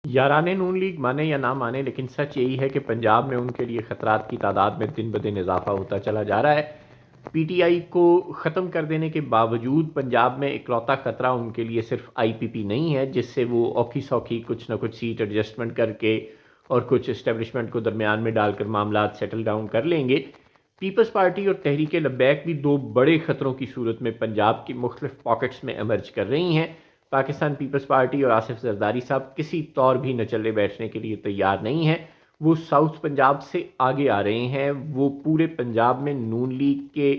یاران نون league مانے یا نہ مانے، لیکن سچ یہی ہے کہ پنجاب میں ان کے لیے خطرات کی تعداد میں دن بدن اضافہ ہوتا چلا جا رہا ہے۔ پی ٹی آئی کو ختم کر دینے کے باوجود پنجاب میں اکلوتا خطرہ ان کے لیے صرف آئی پی پی نہیں ہے، جس سے وہ اوکھی سوکھی کچھ نہ کچھ سیٹ ایڈجسٹمنٹ کر کے اور کچھ اسٹیبلشمنٹ کو درمیان میں ڈال کر معاملات سیٹل ڈاؤن کر لیں گے۔ پیپلز پارٹی اور تحریک لبیک بھی دو بڑے خطروں کی صورت میں پنجاب کی مختلف پاکٹس میں ایمرج کر رہی ہیں۔ پاکستان پیپلز پارٹی اور آصف زرداری صاحب کسی طور بھی نہ چلے بیٹھنے کے لیے تیار نہیں ہیں۔ وہ ساؤتھ پنجاب سے آگے آ رہے ہیں، وہ پورے پنجاب میں نون لیگ کے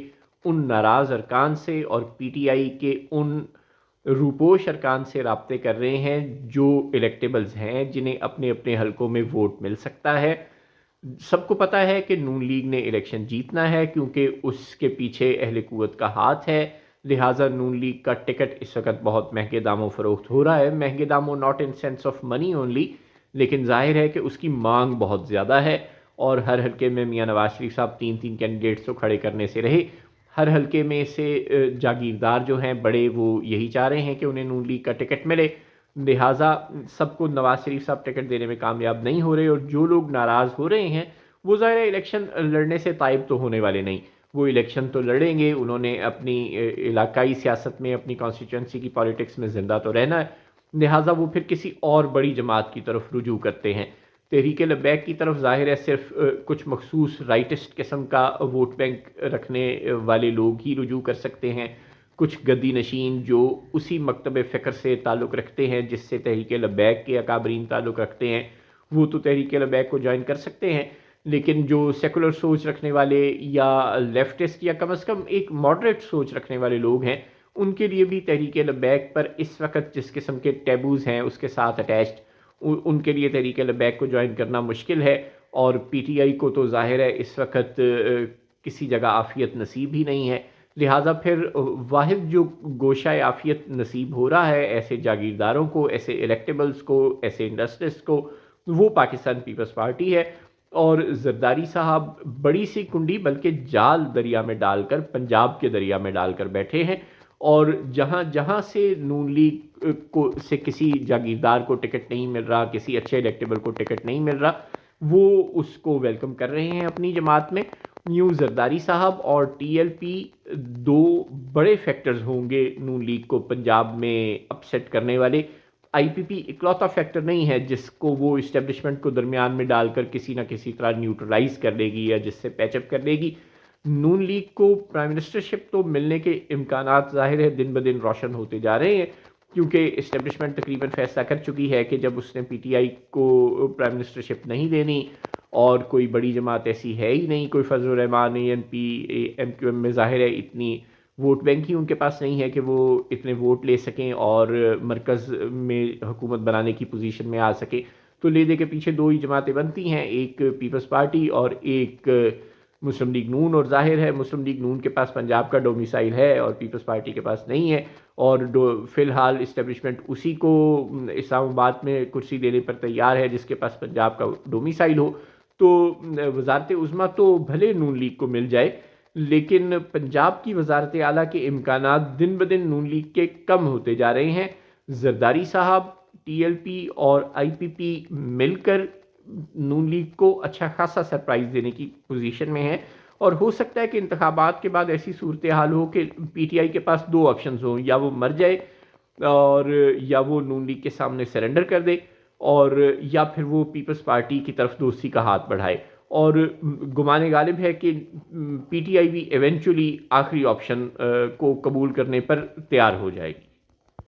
ان ناراض ارکان سے اور پی ٹی آئی کے ان روپوش ارکان سے رابطے کر رہے ہیں جو الیکٹیبلز ہیں، جنہیں اپنے اپنے حلقوں میں ووٹ مل سکتا ہے۔ سب کو پتہ ہے کہ نون لیگ نے الیکشن جیتنا ہے کیونکہ اس کے پیچھے اہل قوت کا ہاتھ ہے، لہٰذا نون لیگ کا ٹکٹ اس وقت بہت مہنگے داموں فروخت ہو رہا ہے۔ مہنگے داموں not in sense of money only, لیکن ظاہر ہے کہ اس کی مانگ بہت زیادہ ہے، اور ہر حلقے میں میاں نواز شریف صاحب تین تین کینڈیڈیٹس کو کھڑے کرنے سے رہے۔ ہر حلقے میں سے جاگیردار جو ہیں بڑے، وہ یہی چاہ رہے ہیں کہ انہیں نون لیگ کا ٹکٹ ملے، لہٰذا سب کو نواز شریف صاحب ٹکٹ دینے میں کامیاب نہیں ہو رہے، اور جو لوگ ناراض ہو رہے ہیں وہ ظاہر الیکشن لڑنے سے تائب تو ہونے والے نہیں۔ وہ الیکشن تو لڑیں گے، انہوں نے اپنی علاقائی سیاست میں، اپنی کانسٹیچوئنسی کی پالیٹکس میں زندہ تو رہنا ہے، لہٰذا وہ پھر کسی اور بڑی جماعت کی طرف رجوع کرتے ہیں۔ تحریک لبیک کی طرف ظاہر ہے صرف کچھ مخصوص رائٹسٹ قسم کا ووٹ بینک رکھنے والے لوگ ہی رجوع کر سکتے ہیں، کچھ گدی نشین جو اسی مکتب فکر سے تعلق رکھتے ہیں جس سے تحریک لبیک کے اکابرین تعلق رکھتے ہیں، وہ تو تحریک لبیک کو جوائن کر سکتے ہیں، لیکن جو سیکولر سوچ رکھنے والے یا لیفٹسٹ یا کم از کم ایک ماڈریٹ سوچ رکھنے والے لوگ ہیں، ان کے لیے بھی تحریک لبیک پر اس وقت جس قسم کے ٹیبوز ہیں اس کے ساتھ اٹیچڈ، ان کے لیے تحریک لبیک کو جوائن کرنا مشکل ہے۔ اور پی ٹی آئی کو تو ظاہر ہے اس وقت کسی جگہ عافیت نصیب ہی نہیں ہے، لہٰذا پھر واحد جو گوشہ عافیت نصیب ہو رہا ہے ایسے جاگیرداروں کو، ایسے الیکٹیبلز کو، ایسے انڈسٹریسٹ کو، وہ پاکستان پیپلز پارٹی ہے۔ اور زرداری صاحب بڑی سی کنڈی بلکہ جال دریا میں ڈال کر، پنجاب کے دریا میں ڈال کر بیٹھے ہیں، اور جہاں جہاں سے نون لیگ کو سے کسی جاگیردار کو ٹکٹ نہیں مل رہا، کسی اچھے الیکٹیبل کو ٹکٹ نہیں مل رہا، وہ اس کو ویلکم کر رہے ہیں اپنی جماعت میں۔ یوں زرداری صاحب اور ٹی ایل پی دو بڑے فیکٹرز ہوں گے نون لیگ کو پنجاب میں اپسیٹ کرنے والے۔ آئی پی پی اکلوتا فیکٹر نہیں ہے جس کو وہ اسٹیبلشمنٹ کو درمیان میں ڈال کر کسی نہ کسی طرح نیوٹرلائز کر لے گی یا جس سے پیچ اپ کر لے گی۔ نون لیگ کو پرائم منسٹرشپ تو ملنے کے امکانات ظاہر ہے دن بدن روشن ہوتے جا رہے ہیں، کیونکہ اسٹیبلشمنٹ تقریباً فیصلہ کر چکی ہے کہ جب اس نے پی ٹی آئی کو پرائم منسٹرشپ نہیں دینی، اور کوئی بڑی جماعت ایسی ہے ہی نہیں، کوئی Fazl ur Rehman A N P M Q M میں ظاہر ہے اتنی ووٹ بینک ہی ان کے پاس نہیں ہے کہ وہ اتنے ووٹ لے سکیں اور مرکز میں حکومت بنانے کی پوزیشن میں آ سکے، تو لے دے کے پیچھے دو ہی جماعتیں بنتی ہیں، ایک پیپلز پارٹی اور ایک مسلم لیگ نون۔ اور ظاہر ہے مسلم لیگ نون کے پاس پنجاب کا ڈومیسائل ہے اور پیپلز پارٹی کے پاس نہیں ہے، اور فی الحال اسٹیبلشمنٹ اسی کو اسلام آباد میں کرسی دینے پر تیار ہے جس کے پاس پنجاب کا ڈومیسائل ہو۔ تو وزارت عظمیٰ تو بھلے نون لیگ کو مل جائے، لیکن پنجاب کی وزارت اعلیٰ کے امکانات دن بدن نون لیگ کے کم ہوتے جا رہے ہیں۔ زرداری صاحب، ٹی ایل پی اور آئی پی پی مل کر نون لیگ کو اچھا خاصا سرپرائز دینے کی پوزیشن میں ہے، اور ہو سکتا ہے کہ انتخابات کے بعد ایسی صورتحال ہو کہ پی ٹی آئی کے پاس دو آپشنز ہوں، یا وہ مر جائے اور یا وہ نون لیگ کے سامنے سرنڈر کر دے، اور یا پھر وہ پیپلز پارٹی کی طرف دوستی کا ہاتھ بڑھائے۔ اور گمان غالب ہے کہ پی ٹی آئی بھی ایونچولی آخری آپشن کو قبول کرنے پر تیار ہو جائے گی۔